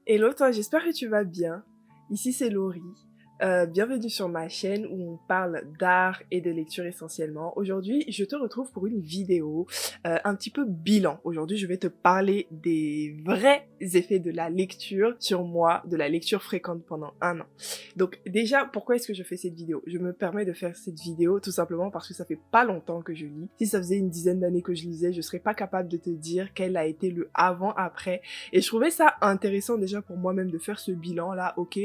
Hello toi, j'espère que tu vas bien. Ici c'est Laurie. Bienvenue sur ma chaîne où on parle d'art et de lecture essentiellement. Aujourd'hui, je te retrouve pour une vidéo un petit peu bilan. Aujourd'hui, je vais te parler des vrais effets de la lecture sur moi, de la lecture fréquente pendant un an. Donc déjà, pourquoi est-ce que je fais cette vidéo? Je me permets de faire cette vidéo tout simplement parce que ça fait pas longtemps que je lis. Si ça faisait une dizaine d'années que je lisais, je serais pas capable de te dire quel a été le avant-après. Et je trouvais ça intéressant déjà pour moi-même de faire ce bilan là, ok,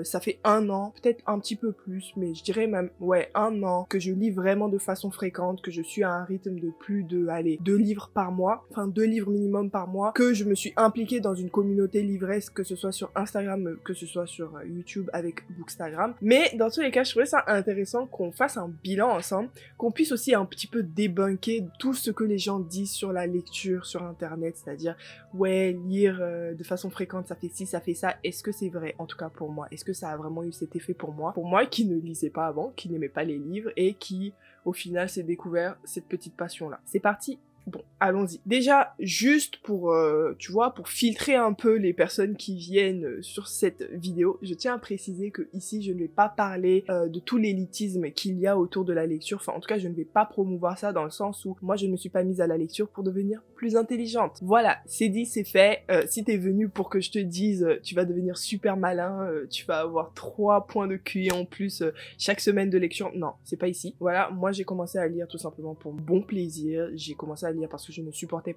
ça fait un an, peut-être un petit peu plus, mais je dirais même, ouais, un an que je lis vraiment de façon fréquente, que je suis à un rythme de plus de, allez, 2 livres par mois, enfin 2 livres minimum par mois, que je me suis impliquée dans une communauté livresque, que ce soit sur Instagram, que ce soit sur YouTube avec Bookstagram. Mais dans tous les cas, je trouvais ça intéressant qu'on fasse un bilan ensemble, qu'on puisse aussi un petit peu débunker tout ce que les gens disent sur la lecture sur Internet, c'est-à-dire, ouais, lire de façon fréquente, ça fait ci, ça fait ça. Est-ce que c'est vrai? En tout cas pour moi. Est-ce que ça a vraiment eu cet effet pour moi? Pour moi qui ne lisais pas avant, qui n'aimait pas les livres et qui, au final, s'est découvert cette petite passion-là. C'est parti! Bon, allons-y. Déjà, juste pour, tu vois, pour filtrer un peu les personnes qui viennent sur cette vidéo, je tiens à préciser que ici, je ne vais pas parler de tout l'élitisme qu'il y a autour de la lecture. Enfin, en tout cas, je ne vais pas promouvoir ça dans le sens où moi, je ne me suis pas mise à la lecture pour devenir plus intelligente. Voilà, c'est dit, c'est fait. Si t'es venu pour que je te dise, tu vas devenir super malin, tu vas avoir 3 points de QI en plus chaque semaine de lecture, non, c'est pas ici. Voilà, moi, j'ai commencé à lire tout simplement pour bon plaisir. J'ai commencé à lire parce que je ne supportais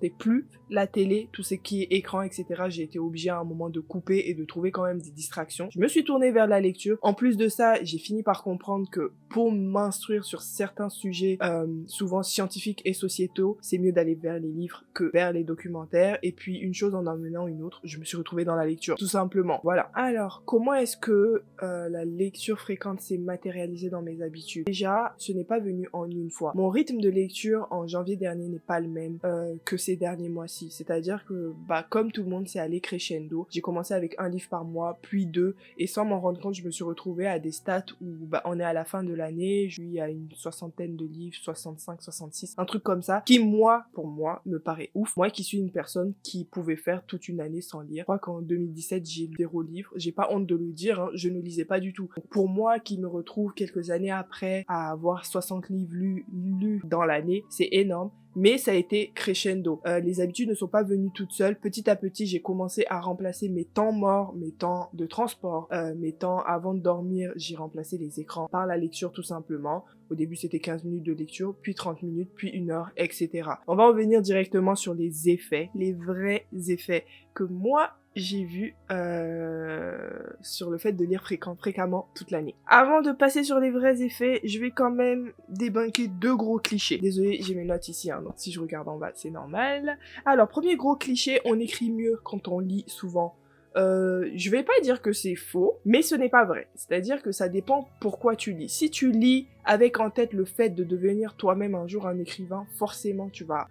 plus la télé, tout ce qui est écran, etc. J'ai été obligée à un moment de couper et de trouver quand même des distractions. Je me suis tournée vers la lecture. En plus de ça, j'ai fini par comprendre que pour m'instruire sur certains sujets, souvent scientifiques et sociétaux, c'est mieux d'aller vers les livres que vers les documentaires. Et puis, une chose en emmenant une autre, je me suis retrouvée dans la lecture, tout simplement. Voilà. Alors, comment est-ce que la lecture fréquente s'est matérialisée dans mes habitudes? Déjà, ce n'est pas venu en une fois. Mon rythme de lecture en janvier dernier n'est pas le même que ces derniers mois-ci. C'est-à-dire que, bah, comme tout le monde, c'est allé crescendo. J'ai commencé avec un livre par mois, puis 2, et sans m'en rendre compte, je me suis retrouvée à des stats où, bah, on est à la fin de l'année, je suis à une soixantaine de livres, 65, 66, un truc comme ça, qui, moi, pour moi, me paraît ouf. Moi qui suis une personne qui pouvait faire toute une année sans lire. Je crois qu'en 2017, j'ai lu 0 livres. J'ai pas honte de le dire, hein, je ne lisais pas du tout. Donc, pour moi, qui me retrouve quelques années après à avoir 60 livres lus dans l'année, c'est énorme. Mais ça a été crescendo. Les habitudes ne sont pas venues toutes seules. Petit à petit, j'ai commencé à remplacer mes temps morts, mes temps de transport, mes temps avant de dormir. J'ai remplacé les écrans par la lecture tout simplement. Au début, c'était 15 minutes de lecture, puis 30 minutes, puis 1 heure, etc. On va revenir directement sur les effets, les vrais effets que moi, j'ai vu sur le fait de lire fréquemment toute l'année. Avant de passer sur les vrais effets, je vais quand même débunker 2 gros clichés. Désolée, j'ai mes notes ici, hein, donc si je regarde en bas, c'est normal. Alors, premier gros cliché, on écrit mieux quand on lit souvent. Je vais pas dire que c'est faux, mais ce n'est pas vrai. C'est-à-dire que ça dépend pourquoi tu lis. Si tu lis avec en tête le fait de devenir toi-même un jour un écrivain, forcément tu vas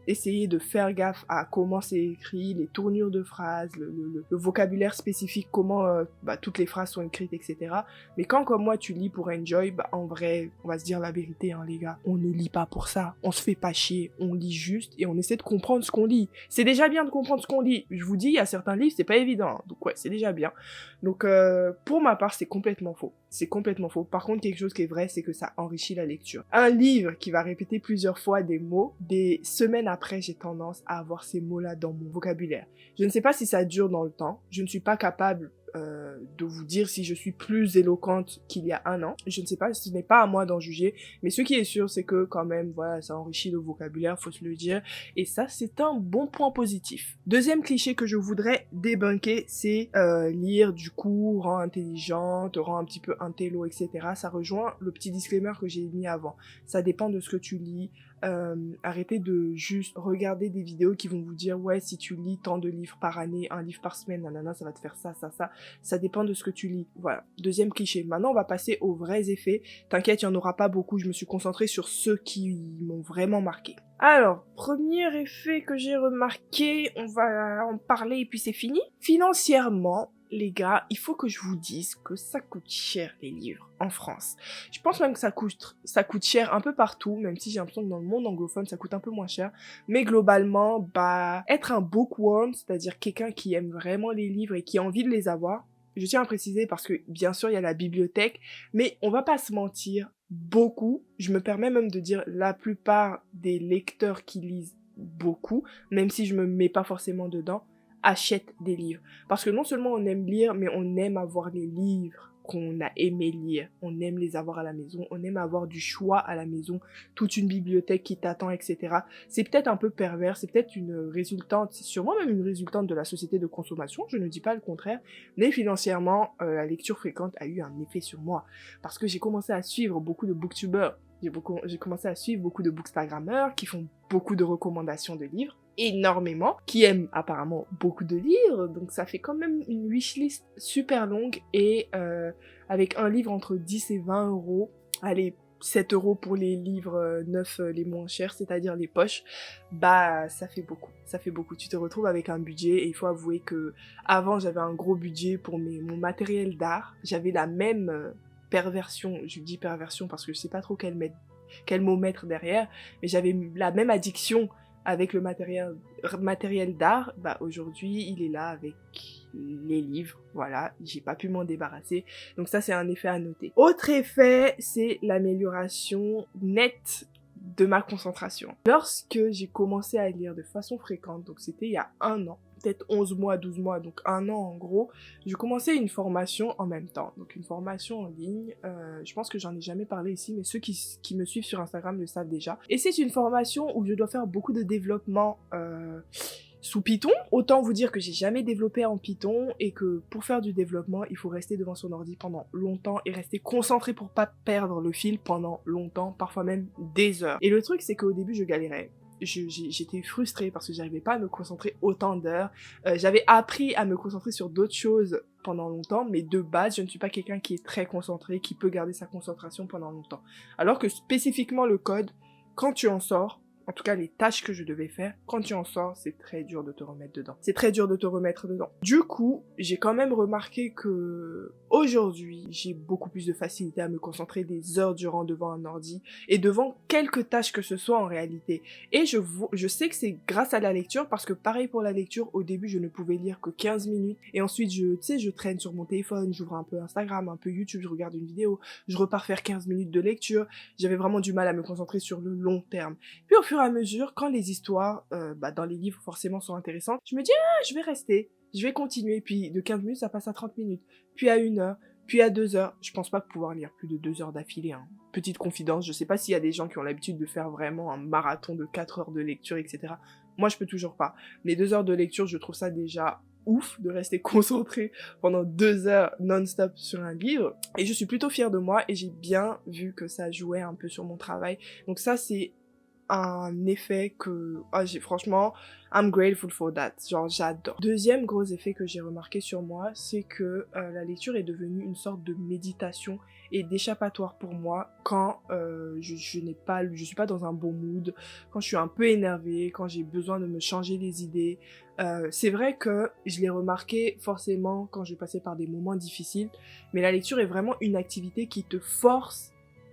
essayer de faire gaffe à comment c'est écrit, les tournures de phrases, le vocabulaire spécifique, comment bah, toutes les phrases sont écrites, etc. Mais quand comme moi tu lis pour enjoy, bah, en vrai, on va se dire la vérité, hein, les gars, on ne lit pas pour ça, on se fait pas chier, on lit juste et on essaie de comprendre ce qu'on lit. C'est déjà bien de comprendre ce qu'on lit. Je vous dis, il y a certains livres, c'est pas évident, hein. Donc ouais, c'est déjà bien. Donc pour ma part, c'est complètement faux. C'est complètement faux. Par contre, quelque chose qui est vrai, c'est que ça enrichit la lecture. Un livre qui va répéter plusieurs fois des mots, des semaines après, j'ai tendance à avoir ces mots-là dans mon vocabulaire. Je ne sais pas si ça dure dans le temps. Je ne suis pas capable de vous dire si je suis plus éloquente qu'il y a un an. Je ne sais pas, ce n'est pas à moi d'en juger, mais ce qui est sûr, c'est que quand même, voilà, ça enrichit le vocabulaire, faut se le dire, et ça, c'est un bon point positif. Deuxième cliché que je voudrais débunker, c'est lire du coup rend intelligent, te rend un petit peu intello, etc. Ça rejoint le petit disclaimer que j'ai mis avant. Ça dépend de ce que tu lis. Arrêtez de juste regarder des vidéos qui vont vous dire ouais, si tu lis tant de livres par année, un livre par semaine, nanana, ça va te faire ça, ça, ça. Ça dépend de ce que tu lis. Voilà. Deuxième cliché. Maintenant, on va passer aux vrais effets. T'inquiète, il n'y en aura pas beaucoup. Je me suis concentrée sur ceux qui m'ont vraiment marqué. Alors, premier effet que j'ai remarqué, on va en parler et puis c'est fini. Financièrement, les gars, il faut que je vous dise que ça coûte cher les livres en France. Je pense même que ça coûte cher un peu partout, même si j'ai l'impression que dans le monde anglophone, ça coûte un peu moins cher. Mais globalement, bah, être un bookworm, c'est-à-dire quelqu'un qui aime vraiment les livres et qui a envie de les avoir, je tiens à préciser parce que bien sûr, il y a la bibliothèque, mais on va pas se mentir, beaucoup, je me permets même de dire la plupart des lecteurs qui lisent beaucoup, même si je me mets pas forcément dedans, achètent des livres. Parce que non seulement on aime lire, mais on aime avoir les livres qu'on a aimé lire. On aime les avoir à la maison, on aime avoir du choix à la maison, toute une bibliothèque qui t'attend, etc. C'est peut-être un peu pervers, c'est peut-être une résultante, c'est sûrement même une résultante de la société de consommation, je ne dis pas le contraire, mais financièrement, la lecture fréquente a eu un effet sur moi. Parce que j'ai commencé à suivre beaucoup de booktubers, j'ai commencé à suivre beaucoup de bookstagrammeurs qui font beaucoup de recommandations de livres, énormément, qui aiment apparemment beaucoup de livres, donc ça fait quand même une wishlist super longue, et avec un livre entre 10 et 20 euros, allez, 7 euros pour les livres neufs les moins chers, c'est-à-dire les poches, bah ça fait beaucoup, ça fait beaucoup. Tu te retrouves avec un budget, et il faut avouer que avant j'avais un gros budget pour mon matériel d'art, j'avais la même perversion, je dis perversion parce que je sais pas trop quel mot mettre derrière, mais j'avais la même addiction avec le matériel d'art. Bah aujourd'hui il est là avec les livres, voilà, j'ai pas pu m'en débarrasser, donc ça c'est un effet à noter. Autre effet, c'est l'amélioration nette de ma concentration. Lorsque j'ai commencé à lire de façon fréquente, donc c'était il y a un an, peut-être 11 mois, 12 mois, donc un an en gros, je commençais une formation en même temps, donc une formation en ligne, je pense que j'en ai jamais parlé ici, mais ceux qui me suivent sur Instagram le savent déjà, et c'est une formation où je dois faire beaucoup de développement sous Python. Autant vous dire que j'ai jamais développé en Python, et que pour faire du développement, il faut rester devant son ordi pendant longtemps et rester concentré pour pas perdre le fil pendant longtemps, parfois même des heures. Et le truc, c'est qu'au début, je galérais. J'étais frustrée parce que j'arrivais pas à me concentrer autant d'heures. J'avais appris à me concentrer sur d'autres choses pendant longtemps, mais de base, je ne suis pas quelqu'un qui est très concentré, qui peut garder sa concentration pendant longtemps. Alors que spécifiquement le code, quand tu en sors, en tout cas les tâches que je devais faire, quand tu en sors, c'est très dur de te remettre dedans. C'est très dur de te remettre dedans. Du coup, j'ai quand même remarqué que aujourd'hui, j'ai beaucoup plus de facilité à me concentrer des heures durant devant un ordi et devant quelques tâches que ce soit en réalité. Et je sais que c'est grâce à la lecture, parce que pareil pour la lecture, au début, je ne pouvais lire que 15 minutes et ensuite, je traîne sur mon téléphone, j'ouvre un peu Instagram, un peu YouTube, je regarde une vidéo, je repars faire 15 minutes de lecture. J'avais vraiment du mal à me concentrer sur le long terme. Puis au fur et à mesure, quand les histoires dans les livres forcément sont intéressantes, je me dis je vais rester, je vais continuer, puis de 15 minutes ça passe à 30 minutes, puis à 1 heure, puis à 2 heures. Je pense pas pouvoir lire plus de 2 heures d'affilée, hein. Petite confidence, je sais pas s'il y a des gens qui ont l'habitude de faire vraiment un marathon de 4 heures de lecture, etc. Moi je peux toujours pas. Mais 2 heures de lecture, je trouve ça déjà ouf de rester concentré pendant 2 heures non-stop sur un livre, et je suis plutôt fière de moi, et j'ai bien vu que ça jouait un peu sur mon travail. Donc ça c'est un effet que franchement I'm grateful for that, genre j'adore. Deuxième gros effet que j'ai remarqué sur moi, c'est que la lecture est devenue une sorte de méditation et d'échappatoire pour moi quand je suis pas dans un bon mood, quand je suis un peu énervée, quand j'ai besoin de me changer les idées. C'est vrai que je l'ai remarqué forcément quand je passais par des moments difficiles, mais la lecture est vraiment une activité qui te force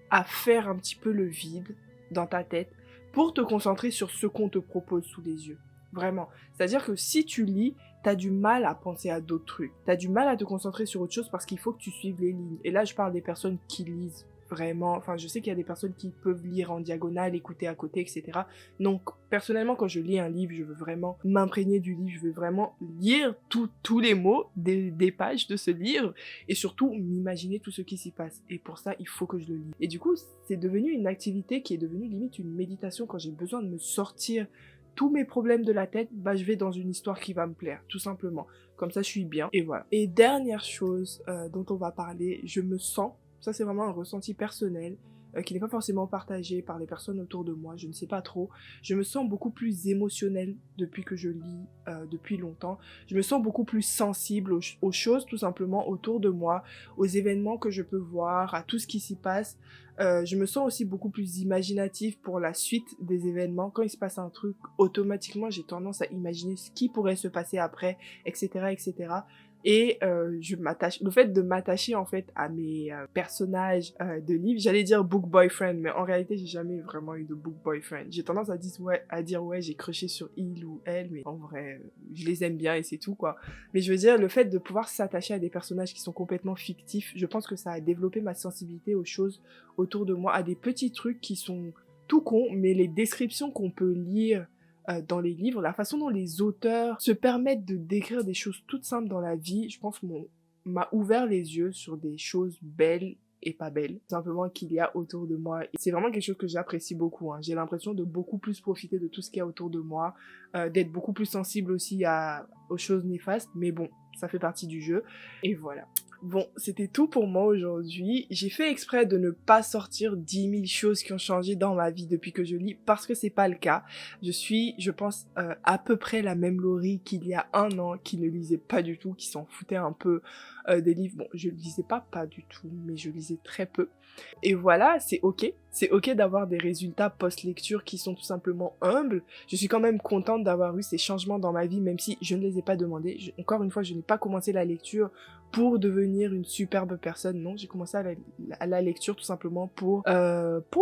à faire un petit peu le vide dans ta tête pour te concentrer sur ce qu'on te propose sous les yeux. Vraiment. C'est-à-dire que si tu lis, t'as du mal à penser à d'autres trucs. T'as du mal à te concentrer sur autre chose parce qu'il faut que tu suives les lignes. Et là, je parle des personnes qui lisent vraiment. Enfin, je sais qu'il y a des personnes qui peuvent lire en diagonale, écouter à côté, etc. Donc, personnellement, quand je lis un livre, je veux vraiment m'imprégner du livre. Je veux vraiment lire tous les mots des pages de ce livre et surtout m'imaginer tout ce qui s'y passe. Et pour ça, il faut que je le lise. Et du coup, c'est devenu une activité qui est devenue limite une méditation. Quand j'ai besoin de me sortir tous mes problèmes de la tête, bah je vais dans une histoire qui va me plaire, tout simplement. Comme ça, je suis bien. Et voilà. Et dernière chose dont on va parler, je me sens, ça c'est vraiment un ressenti personnel, qui n'est pas forcément partagé par les personnes autour de moi, je ne sais pas trop. Je me sens beaucoup plus émotionnelle depuis que je lis depuis longtemps. Je me sens beaucoup plus sensible aux choses tout simplement autour de moi, aux événements que je peux voir, à tout ce qui s'y passe. Je me sens aussi beaucoup plus imaginative pour la suite des événements. Quand il se passe un truc, automatiquement j'ai tendance à imaginer ce qui pourrait se passer après, etc., etc. et le fait de m'attacher en fait à mes personnages de livres, j'allais dire book boyfriend, mais en réalité j'ai jamais vraiment eu de book boyfriend. J'ai tendance à dire ouais j'ai crushé sur il ou elle, mais en vrai je les aime bien et c'est tout quoi. Mais je veux dire le fait de pouvoir s'attacher à des personnages qui sont complètement fictifs, je pense que ça a développé ma sensibilité aux choses autour de moi, à des petits trucs qui sont tout cons, mais les descriptions qu'on peut lire dans les livres, la façon dont les auteurs se permettent de décrire des choses toutes simples dans la vie, je pense m'a ouvert les yeux sur des choses belles et pas belles, simplement qu'il y a autour de moi. Et c'est vraiment quelque chose que j'apprécie beaucoup, hein. J'ai l'impression de beaucoup plus profiter de tout ce qu'il y a autour de moi, d'être beaucoup plus sensible aussi aux choses néfastes, mais bon, ça fait partie du jeu, et voilà. Bon, c'était tout pour moi aujourd'hui. J'ai fait exprès de ne pas sortir 10 000 choses qui ont changé dans ma vie depuis que je lis, parce que c'est pas le cas. Je suis, je pense, à peu près la même Laurie qu'il y a un an, qui ne lisait pas du tout, qui s'en foutait un peu des livres. Bon, je lisais pas du tout, mais je lisais très peu. Et voilà, c'est ok. C'est ok d'avoir des résultats post-lecture qui sont tout simplement humbles. Je suis quand même contente d'avoir eu ces changements dans ma vie, même si je ne les ai pas demandés. Encore une fois, je n'ai pas commencé la lecture pour devenir une superbe personne. Non, j'ai commencé à la lecture tout simplement pour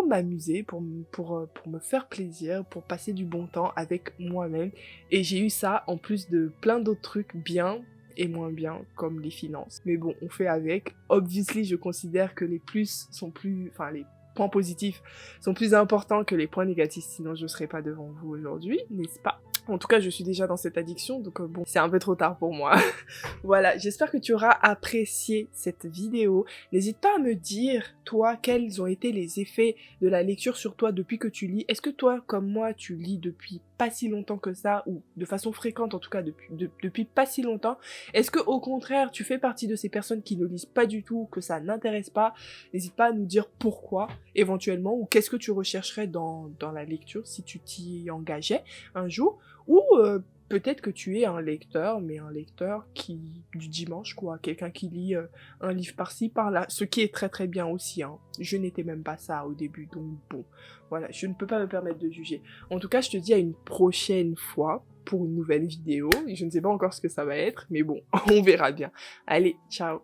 m'amuser, pour me faire plaisir, pour passer du bon temps avec moi-même. Et j'ai eu ça en plus de plein d'autres trucs bien et moins bien, comme les finances. Mais bon, on fait avec. Obviously, je considère que les points positifs sont plus importants que les points négatifs, sinon je serais pas devant vous aujourd'hui, n'est-ce pas? En tout cas, je suis déjà dans cette addiction, donc bon, c'est un peu trop tard pour moi. Voilà, j'espère que tu auras apprécié cette vidéo. N'hésite pas à me dire, toi, quels ont été les effets de la lecture sur toi depuis que tu lis. Est-ce que toi, comme moi, tu lis depuis pas si longtemps que ça, ou de façon fréquente en tout cas, depuis pas si longtemps? Est-ce que au contraire, tu fais partie de ces personnes qui ne lisent pas du tout, que ça n'intéresse pas? N'hésite pas à nous dire pourquoi, éventuellement, ou qu'est-ce que tu rechercherais dans la lecture si tu t'y engageais un jour, ou peut-être que tu es un lecteur, mais un lecteur du dimanche, quoi. Quelqu'un qui lit un livre par-ci, par-là. Ce qui est très très bien aussi, hein. Je n'étais même pas ça au début, donc bon. Voilà, je ne peux pas me permettre de juger. En tout cas, je te dis à une prochaine fois pour une nouvelle vidéo. Je ne sais pas encore ce que ça va être, mais bon, on verra bien. Allez, ciao!